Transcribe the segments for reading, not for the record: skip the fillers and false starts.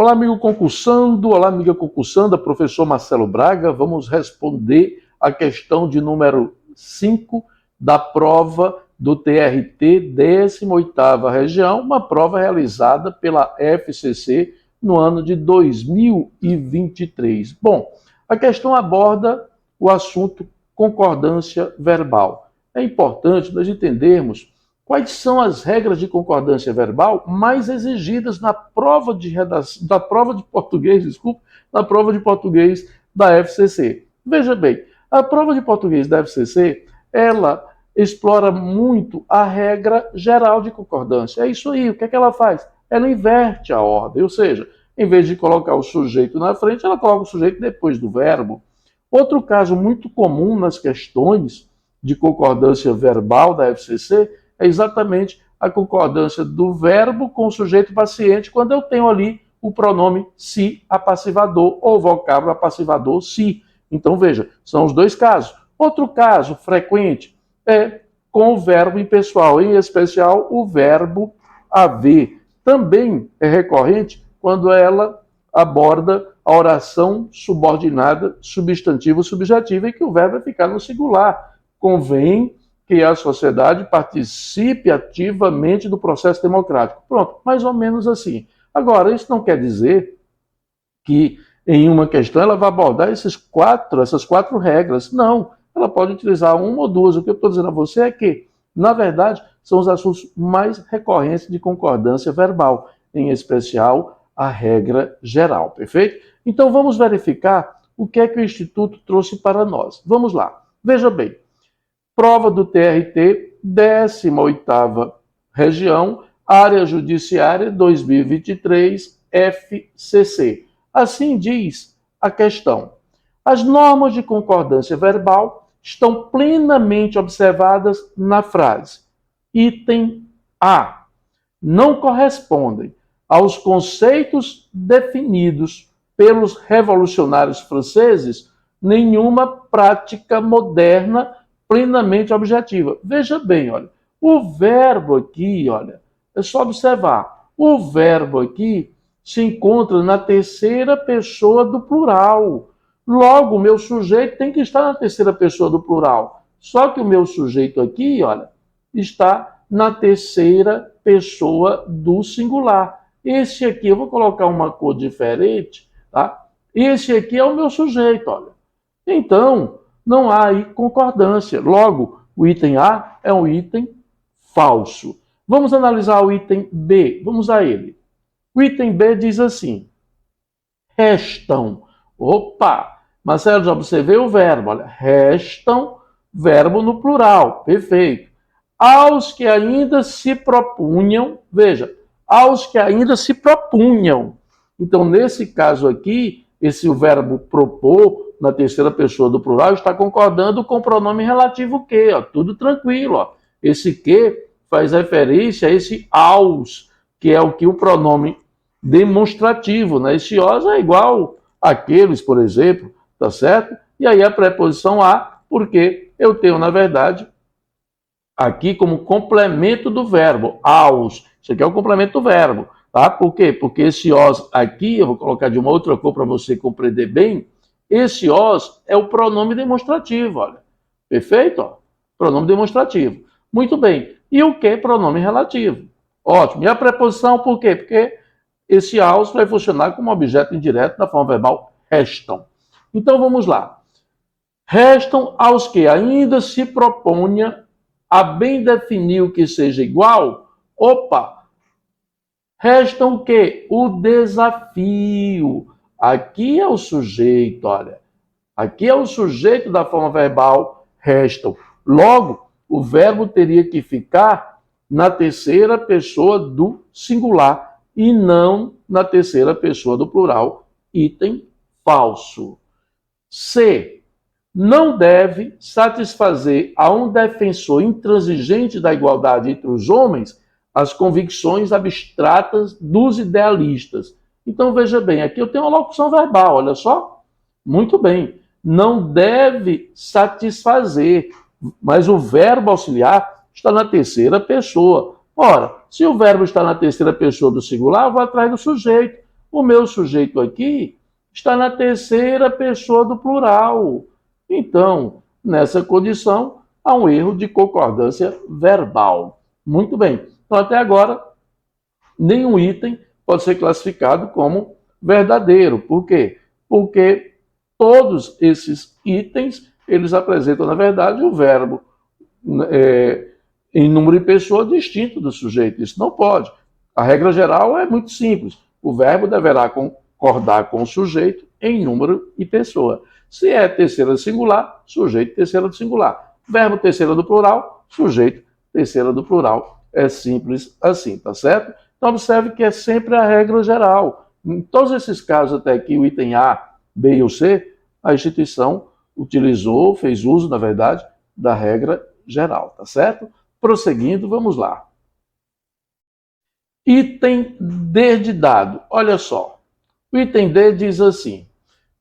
Olá, amigo concursando, olá, amiga concursanda, professor Marcelo Braga. Vamos responder a questão de número 5 da prova do TRT 18ª Região, uma prova realizada pela FCC no ano de 2023. Bom, a questão aborda o assunto concordância verbal. É importante nós entendermos quais são as regras de concordância verbal mais exigidas na prova de redação, na prova de português da FCC. Veja bem, a prova de português da FCC, ela explora muito a regra geral de concordância. É isso aí, o que é que ela faz? Ela inverte a ordem, ou seja, em vez de colocar o sujeito na frente, ela coloca o sujeito depois do verbo. Outro caso muito comum nas questões de concordância verbal da FCC é exatamente a concordância do verbo com o sujeito paciente quando eu tenho ali o pronome se apassivador ou o vocábulo apassivador se. Então, veja, são os dois casos. Outro caso frequente é com o verbo impessoal, em especial o verbo haver. Também é recorrente quando ela aborda a oração subordinada substantivo-subjetiva em que o verbo vai ficar no singular. Convém que a sociedade participe ativamente do processo democrático. Pronto, mais ou menos assim. Agora, isso não quer dizer que em uma questão ela vai abordar essas quatro regras. Não, ela pode utilizar uma ou duas. O que eu estou dizendo a você é que, na verdade, são os assuntos mais recorrentes de concordância verbal, em especial a regra geral, perfeito? Então vamos verificar o que é que o Instituto trouxe para nós. Vamos lá. Veja bem. Prova do TRT, 18ª Região, Área Judiciária 2023, FCC. Assim diz a questão. As normas de concordância verbal estão plenamente observadas na frase. Item A. Não correspondem aos conceitos definidos pelos revolucionários franceses nenhuma prática moderna plenamente objetiva. Veja bem, olha, o verbo aqui, olha, é só observar. O verbo aqui se encontra na terceira pessoa do plural. Logo, o meu sujeito tem que estar na terceira pessoa do plural. Só que o meu sujeito aqui, olha, está na terceira pessoa do singular. Esse aqui, eu vou colocar uma cor diferente, tá? Esse aqui é o meu sujeito, olha. Então, não há aí concordância. Logo, o item A é um item falso. Vamos analisar o item B. Vamos a ele. O item B diz assim: restam. Opa! Marcelo, já observei o verbo. Olha, restam, verbo no plural. Perfeito. Aos que ainda se propunham, veja, aos que ainda se propunham. Então, nesse caso aqui, o verbo propor, na terceira pessoa do plural, está concordando com o pronome relativo que, ó, tudo tranquilo. Ó. Esse que faz referência a esse aos, que é o que o pronome demonstrativo, né? Esse os é igual àqueles, por exemplo, tá certo? E aí a preposição a, porque eu tenho, na verdade, aqui como complemento do verbo, aos. Isso aqui é o complemento do verbo, tá? Por quê? Porque esse os aqui, eu vou colocar de uma outra cor para você compreender bem, esse os é o pronome demonstrativo, olha. Perfeito? Ó. Pronome demonstrativo. Muito bem. E o que? Pronome relativo. Ótimo. E a preposição por quê? Porque esse aos vai funcionar como objeto indireto da forma verbal restam. Então vamos lá. Restam aos que ainda se proponha a bem definir o que seja igual. Opa! Restam o quê? O desafio. Aqui é o sujeito, olha. Aqui é o sujeito da forma verbal restam. Logo, o verbo teria que ficar na terceira pessoa do singular e não na terceira pessoa do plural. Item falso. C. Não deve satisfazer a um defensor intransigente da igualdade entre os homens as convicções abstratas dos idealistas. Então, veja bem, aqui eu tenho uma locução verbal, olha só. Muito bem. Não deve satisfazer, mas o verbo auxiliar está na terceira pessoa. Ora, se o verbo está na terceira pessoa do singular, eu vou atrás do sujeito. o meu sujeito aqui está na terceira pessoa do plural. Então, nessa condição, há um erro de concordância verbal. Muito bem. Então, até agora, nenhum item pode ser classificado como verdadeiro. Por quê? Porque todos esses itens, eles apresentam, na verdade, o verbo em número e pessoa distinto do sujeito. Isso não pode. A regra geral é muito simples. O verbo deverá concordar com o sujeito em número e pessoa. Se é terceira do singular, sujeito terceira do singular. Verbo terceira do plural, sujeito terceira do plural. É simples assim, tá certo? Então observe que é sempre a regra geral. Em todos esses casos até aqui, o item A, B ou C, a instituição utilizou, fez uso, na verdade, da regra geral, tá certo? Prosseguindo, vamos lá. Item D de dado. Olha só. O item D diz assim: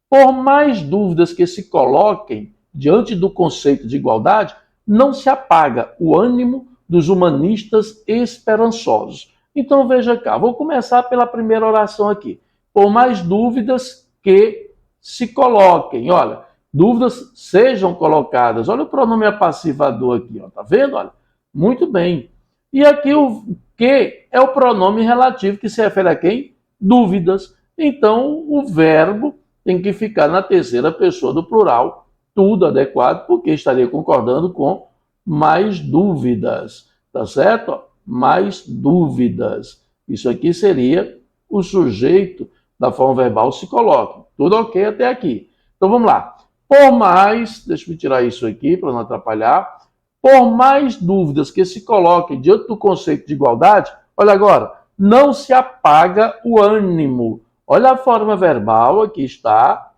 por mais dúvidas que se coloquem diante do conceito de igualdade, não se apaga o ânimo dos humanistas esperançosos. Então veja cá, vou começar pela primeira oração aqui. Por mais dúvidas que se coloquem, olha, dúvidas sejam colocadas. Olha o pronome apassivador aqui, ó, tá vendo? Olha, muito bem. E aqui o que é o pronome relativo que se refere a quem? Dúvidas. Então o verbo tem que ficar na terceira pessoa do plural, tudo adequado, porque estaria concordando com mais dúvidas, tá certo? Mais dúvidas. Isso aqui seria o sujeito da forma verbal se coloca. Tudo ok até aqui. Então vamos lá. Por mais, deixa eu tirar isso aqui para não atrapalhar. Por mais dúvidas que se coloquem diante do conceito de igualdade, olha agora, não se apaga o ânimo. Olha a forma verbal, aqui está,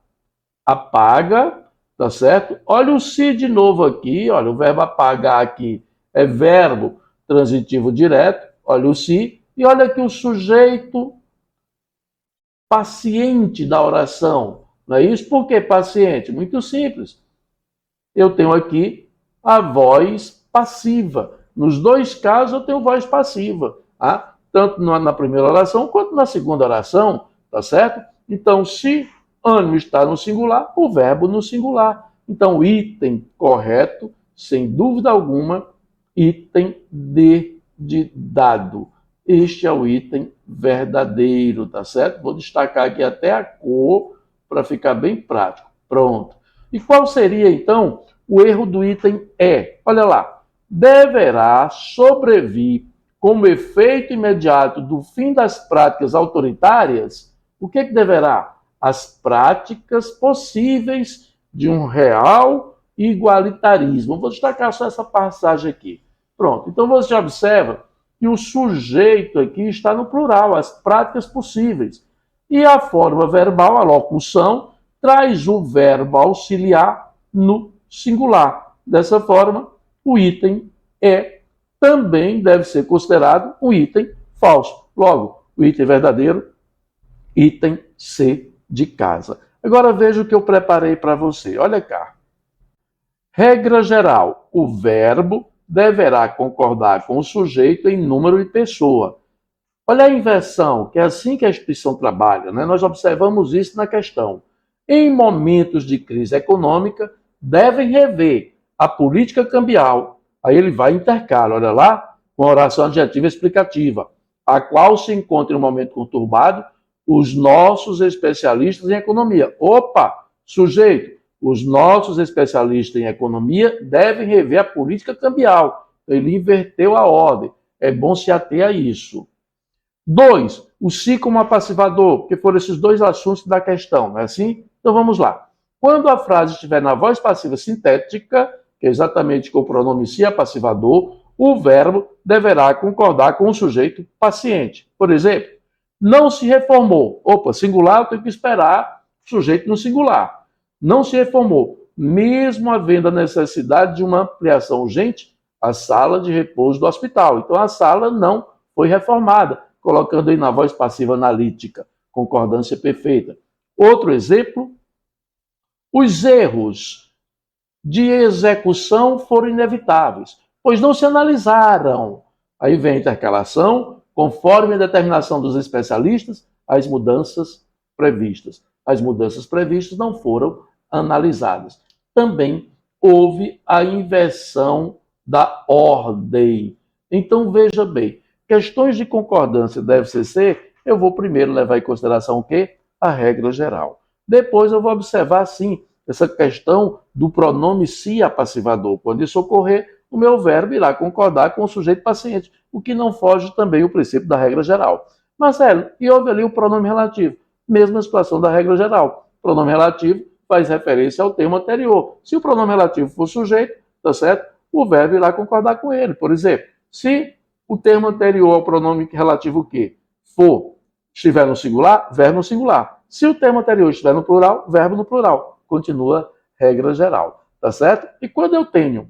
apaga, tá certo? Olha o se de novo aqui, olha, o verbo apagar aqui é verbo transitivo direto, olha o se, e olha aqui o sujeito paciente da oração, não é isso? Por que paciente? Muito simples. Eu tenho aqui a voz passiva. Nos dois casos eu tenho voz passiva, tá? Tanto na primeira oração quanto na segunda oração, tá certo? Então, se ânimo está no singular, o verbo no singular. Então, o item correto, sem dúvida alguma, item D de dado. Este é o item verdadeiro, tá certo? Vou destacar aqui até a cor para ficar bem prático. Pronto. E qual seria, então, o erro do item E? Olha lá. Deverá sobrevir como efeito imediato do fim das práticas autoritárias. O que deverá? As práticas possíveis de um real igualitarismo. Vou destacar só essa passagem aqui. Pronto. Então você observa que o sujeito aqui está no plural, as práticas possíveis. E a forma verbal, a locução, traz o verbo auxiliar no singular. Dessa forma, o item E também deve ser considerado um item falso. Logo, o item verdadeiro, item C de casa. Agora veja o que eu preparei para você. Olha cá. Regra geral, o verbo deverá concordar com o sujeito em número e pessoa. Olha a inversão, que é assim que a instituição trabalha, né? Nós observamos isso na questão. Em momentos de crise econômica, devem rever a política cambial. Aí ele vai intercalar, olha lá, com a oração adjetiva explicativa, a qual se encontra em um momento conturbado os nossos especialistas em economia. Opa, sujeito, os nossos especialistas em economia devem rever a política cambial. Ele inverteu a ordem. É bom se ater a isso. 2. O se como apassivador, porque foram esses dois assuntos da questão, não é assim? Então vamos lá. Quando a frase estiver na voz passiva sintética, que é exatamente com o pronome se apassivador, o verbo deverá concordar com o sujeito paciente. Por exemplo, não se reformou. Opa, singular, eu tenho que esperar o sujeito no singular. Não se reformou, mesmo havendo a necessidade de uma ampliação urgente à sala de repouso do hospital. Então a sala não foi reformada, colocando aí na voz passiva analítica, concordância perfeita. Outro exemplo, os erros de execução foram inevitáveis, pois não se analisaram. Aí vem a intercalação, conforme a determinação dos especialistas, as mudanças previstas. As mudanças previstas não foram analisadas. Também houve a inversão da ordem. Então, veja bem, questões de concordância da FCC, eu vou primeiro levar em consideração o quê? A regra geral. Depois eu vou observar, sim, essa questão do pronome se apassivador. Quando isso ocorrer, o meu verbo irá concordar com o sujeito paciente, o que não foge também o princípio da regra geral. Marcelo, e houve ali o pronome relativo. Mesma situação da regra geral. O pronome relativo faz referência ao termo anterior. Se o pronome relativo for sujeito, tá certo? O verbo irá concordar com ele. Por exemplo, se o termo anterior ao pronome relativo que estiver no singular, verbo no singular. Se o termo anterior estiver no plural, verbo no plural. Continua regra geral, tá certo? E quando eu tenho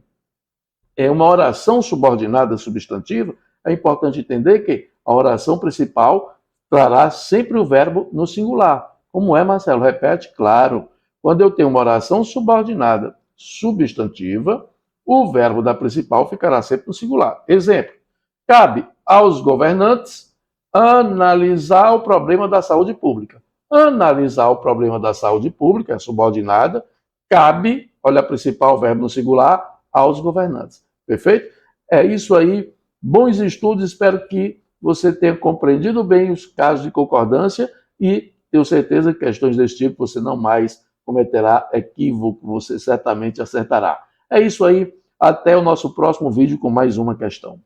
uma oração subordinada substantiva, é importante entender que a oração principal trará sempre o verbo no singular. Como é, Marcelo? Repete, claro. Quando eu tenho uma oração subordinada substantiva, o verbo da principal ficará sempre no singular. Exemplo, cabe aos governantes analisar o problema da saúde pública. Analisar o problema da saúde pública, é subordinada, cabe, olha a principal, verbo no singular, aos governantes. Perfeito? É isso aí. Bons estudos, espero que você tenha compreendido bem os casos de concordância e tenho certeza que questões desse tipo você não mais cometerá equívoco, você certamente acertará. É isso aí. Até o nosso próximo vídeo com mais uma questão.